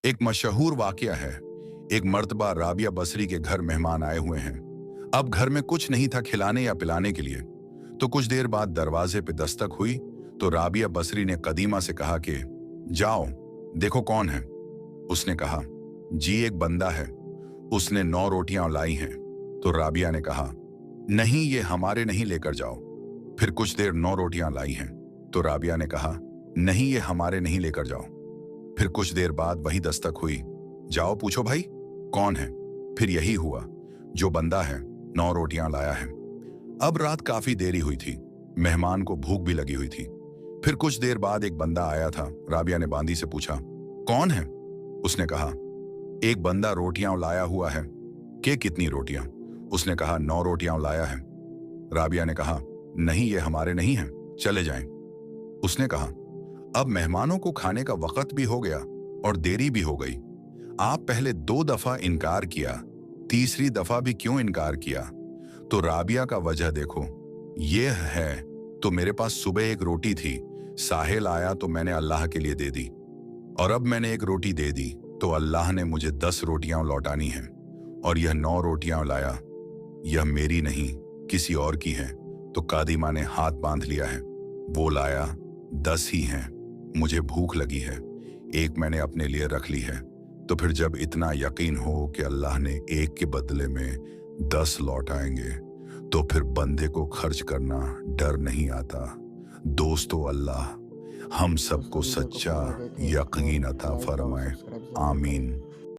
एक मशहूर वाकया है। एक मर्तबा राबिया बसरी के घर मेहमान आए हुए हैं। अब घर में कुछ नहीं था खिलाने या पिलाने के लिए। तो कुछ देर बाद दरवाजे पे दस्तक हुई तो राबिया बसरी ने कदीमा से कहा कि जाओ देखो कौन है। उसने कहा, जी एक बंदा है, उसने 9 रोटियां लाई हैं। तो राबिया ने कहा, नहीं ये हमारे नहीं, लेकर जाओ। फिर कुछ देर 9 रोटियां लाई हैं। तो राबिया ने कहा, नहीं ये हमारे नहीं, लेकर जाओ। फिर कुछ देर बाद वही दस्तक हुई, जाओ पूछो भाई कौन है। फिर यही हुआ, जो बंदा है 9 रोटियां लाया है। अब रात काफी देरी हुई थी, मेहमान को भूख भी लगी हुई थी। फिर कुछ देर बाद एक बंदा आया था। राबिया ने बांदी से पूछा, कौन है? उसने कहा, एक बंदा रोटियां लाया हुआ है। के कितनी रोटियां? उसने कहा, 9 रोटियां लाया है। राबिया ने कहा, नहीं ये हमारे नहीं हैं, चले जाएं। उसने कहा, अब मेहमानों को खाने का वक्त भी हो गया और देरी भी हो गई। आप पहले 2 दफा इनकार किया, तीसरी दफा भी क्यों इनकार किया? तो राबिया का वजह देखो, ये है तो मेरे पास सुबह एक रोटी थी, साहिल आया तो मैंने अल्लाह के लिए दे दी, और अब मैंने एक रोटी दे दी तो अल्लाह ने मुझे 10 रोटियां लौटानी हैं, और यह 9 रोटियां लाया, यह मेरी नहीं किसी और की है। तो कादिमा ने हाथ बांध लिया है, वो लाया 10 ही हैं, मुझे भूख लगी है, एक मैंने अपने लिए रख ली है। तो फिर जब इतना यकीन हो कि अल्लाह ने एक के बदले में 10 लौटाएंगे, तो फिर बंदे को खर्च करना डर नहीं आता। दोस्तों, अल्लाह हम सबको दोस्तों वीडियो को सच्चा पसंद आ गए थे तो यकीन अता लाइक और फरमाए। सब्सक्राइब जरूर करें। आमीन।